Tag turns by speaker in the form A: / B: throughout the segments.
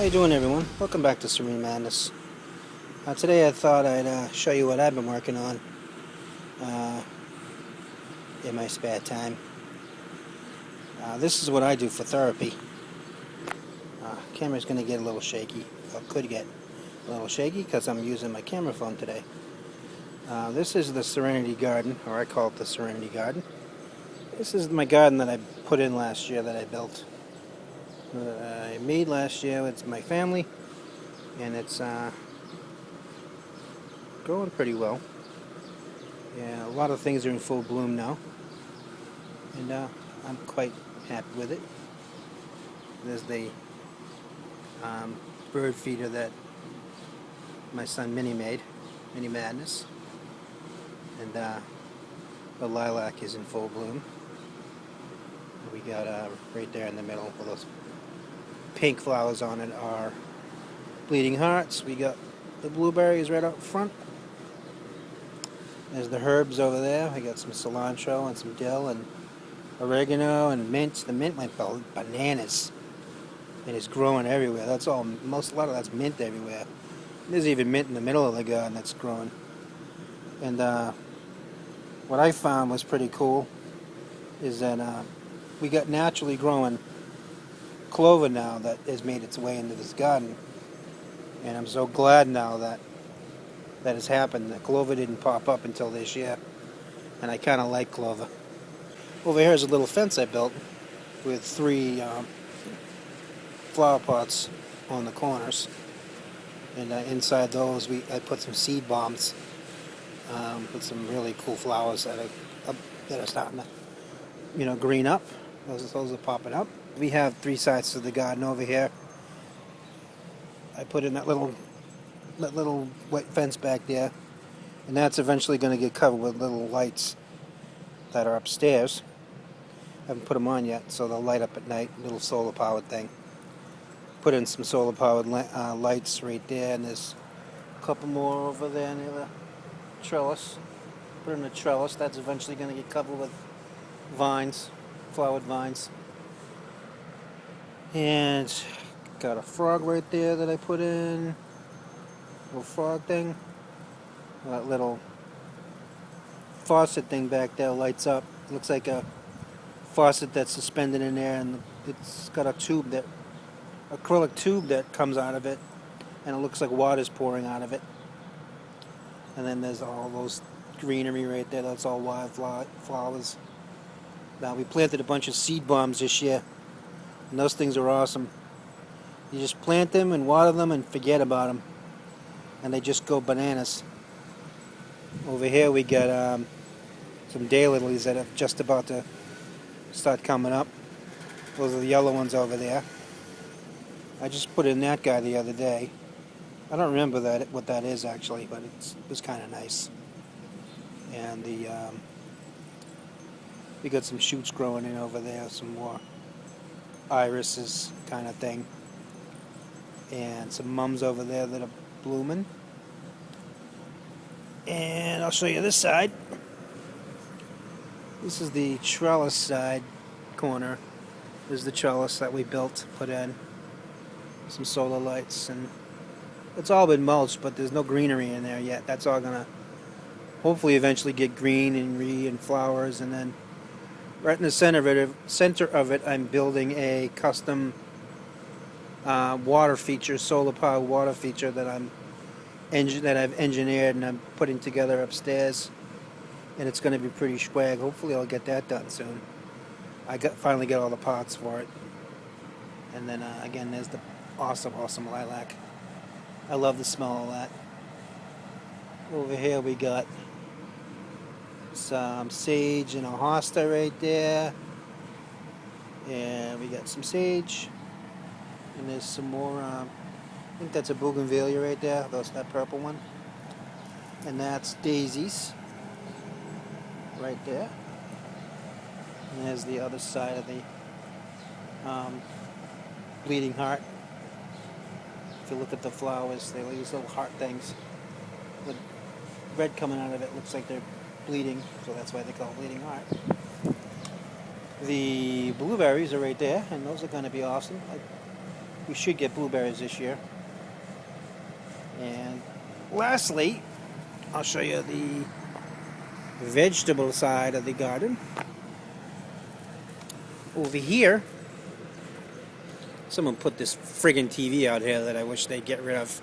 A: How you doing, everyone? Welcome back to Serene Madness. Today I thought I'd show you what I've been working on uh, in my spare time. This is what I do for therapy. Camera's going to get a little shaky, or could get a little shaky because I'm using my camera phone today. This is the Serenity Garden, or I call it the Serenity Garden. This is my garden that I put in last year that I built. I made last year with my family, and it's growing pretty well. Yeah, a lot of things are in full bloom now, and I'm quite happy with it. There's the bird feeder that my son Minnie made, Minnie Madness, and the lilac is in full bloom. We got right there in the middle with those pink flowers on it are bleeding hearts. We got the blueberries right out front. There's the herbs over there. I got some cilantro and some dill and oregano and mint. The mint went bananas. It is growing everywhere. A lot of that's mint everywhere. There's even mint in the middle of the garden that's growing. And what I found was pretty cool is that we got naturally growing clover now that has made its way into this garden. And I'm so glad now that has happened. The clover didn't pop up until this year. And I kind of like clover. Over here is a little fence I built with 3 flower pots on the corners. And inside those I put some seed bombs with some really cool flowers that are starting to green up. Those are popping up. We have 3 sides to the garden over here. I put in that little white fence back there, and that's eventually going to get covered with little lights that are upstairs. I haven't put them on yet, so they'll light up at night. Little solar powered thing. Put in some solar powered lights right there, and there's a couple more over there near the trellis. Put in a trellis. That's eventually going to get covered with vines, flowered vines. And got a frog right there that I put in. Little frog thing. That little faucet thing back there lights up. Looks like a faucet that's suspended in there, and it's got a acrylic tube that comes out of it, and it looks like water's pouring out of it. And then there's all those greenery right there. That's all wild flowers. Now, we planted a bunch of seed bombs this year, and those things are awesome. You just plant them and water them and forget about them, and they just go bananas. Over here we got some daylilies that are just about to start coming up. Those are the yellow ones over there. I just put in that guy the other day. I don't remember what that is actually, but it was kind of nice. And we got some shoots growing in over there, some more irises kind of thing. And some mums over there that are blooming. And I'll show you this side. This is the trellis side corner. This is the trellis that we built, put in some solar lights, and it's all been mulched, but there's no greenery in there yet. That's all gonna hopefully eventually get green and flowers. And then right in the center of it, I'm building a custom water feature, solar powered water feature that I've engineered and I'm putting together upstairs, and it's going to be pretty swag. Hopefully I'll get that done soon. I finally got all the parts for it. And then again, there's the awesome lilac. I love the smell of that. Over here we got some sage and a hosta right there, and we got some sage. And there's some more, I think that's a bougainvillea right there, that purple one. And that's daisies, right there. And there's the other side of the bleeding heart. If you look at the flowers, they're these little heart things. The red coming out of it looks like they're bleeding, so that's why they call it bleeding heart. The blueberries are right there, and those are going to be awesome. we should get blueberries this year. And lastly, I'll show you the vegetable side of the garden. Over here, someone put this friggin' TV out here that I wish they'd get rid of.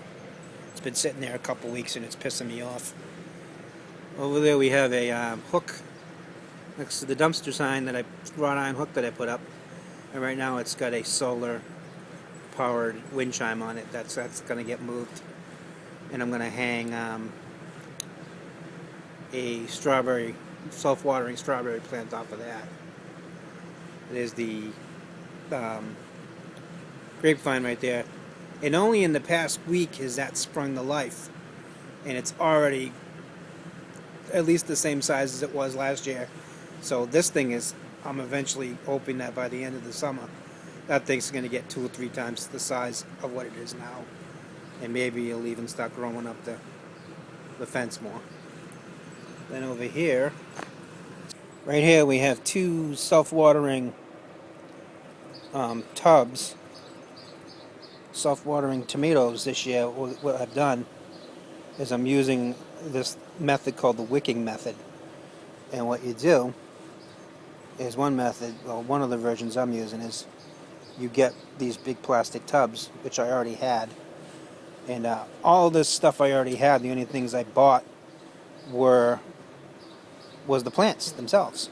A: It's been sitting there a couple weeks and it's pissing me off. Over there we have a hook next to the dumpster sign, that wrought iron hook that I put up. And right now it's got a solar powered wind chime on it. That's going to get moved. And I'm going to hang a strawberry, self-watering strawberry plant off of that. There's the grapevine right there. And only in the past week has that sprung to life. And it's already at least the same size as it was last year. So this thing is, I'm eventually hoping that by the end of the summer, that thing's going to get 2 or 3 times the size of what it is now. And maybe it'll even start growing up the fence more. Then over here, right here we have 2 self-watering tubs. Self-watering tomatoes this year. What I've done is I'm using this method called the wicking method. And what you do is one method, well, one of the versions I'm using is you get these big plastic tubs, which I already had. And all this stuff I already had, the only things I bought was the plants themselves.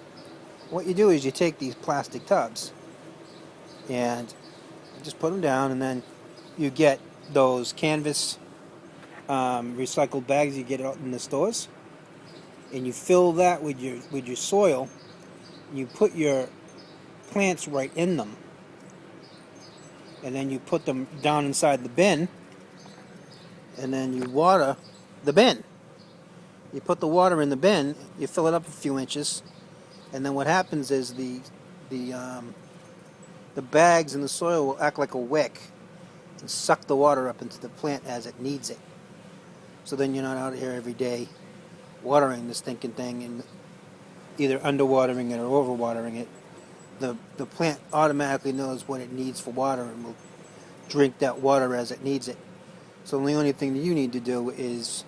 A: What you do is you take these plastic tubs and just put them down, and then you get those canvas recycled bags you get out in the stores, and you fill that with your soil. And you put your plants right in them, and then you put them down inside the bin, and then you water the bin. You put the water in the bin, you fill it up a few inches, and then what happens is the bags and the soil will act like a wick and suck the water up into the plant as it needs it. So then you're not out here every day watering this stinking thing and either underwatering it or overwatering it. The plant automatically knows what it needs for water and will drink that water as it needs it. So the only thing that you need to do is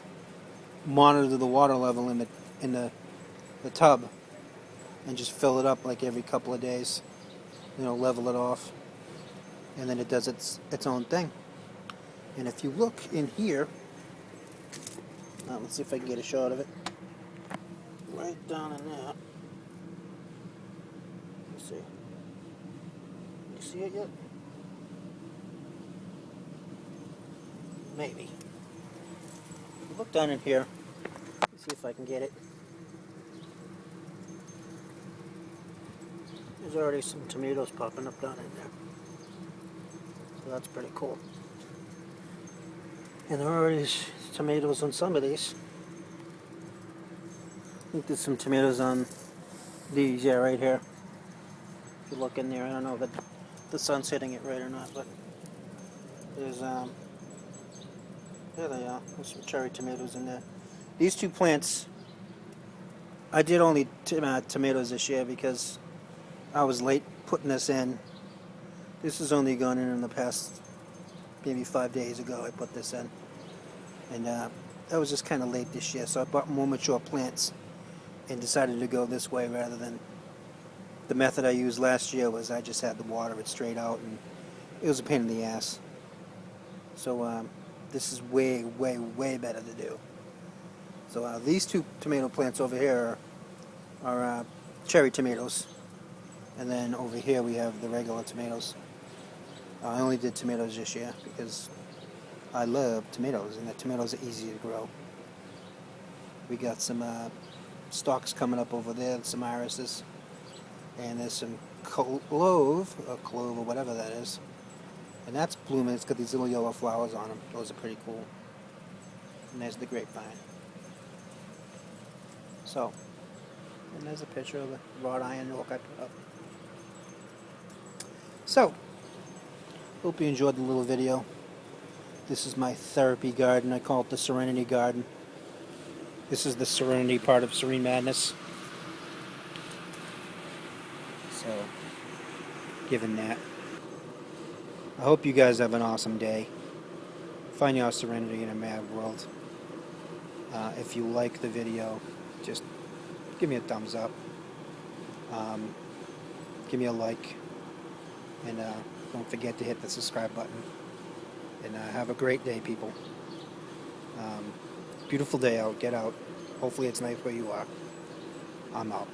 A: monitor the water level in the tub and just fill it up like every couple of days. Level it off, and then it does its own thing. And if you look in here, let's see if I can get a shot of it. Right down in there. Let's see. You see it yet? Maybe. Look down in here. Let's see if I can get it. There's already some tomatoes popping up down in there. So that's pretty cool. And there are already tomatoes on some of these. I think there's some tomatoes on these, yeah, right here. If you look in there, I don't know if the sun's hitting it right or not, but there's, there they are. There's some cherry tomatoes in there. These 2 plants, I did only tomatoes this year because I was late putting this in. This has only gone in the past maybe 5 days ago. I put this in, and I was just kind of late this year, so I bought more mature plants and decided to go this way rather than the method I used last year. Was I just had to water it straight out, and it was a pain in the ass. So this is way, way, way better to do. So these 2 tomato plants over here are cherry tomatoes. And then over here we have the regular tomatoes. I only did tomatoes this year because I love tomatoes, and the tomatoes are easy to grow. We got some stalks coming up over there, some irises, and there's some clove or whatever that is. And that's blooming. It's got these little yellow flowers on them. Those are pretty cool. And there's the grapevine. So, and there's a picture of the wrought iron oak I put up. So, hope you enjoyed the little video. This is my therapy garden. I call it the Serenity Garden. This is the Serenity part of Serene Madness. So, given that. I hope you guys have an awesome day. Find your serenity in a mad world. If you like the video, just give me a thumbs up. Um, give me a like. And don't forget to hit the subscribe button. And have a great day, people. Beautiful day out. Get out. Hopefully it's nice where you are. I'm out.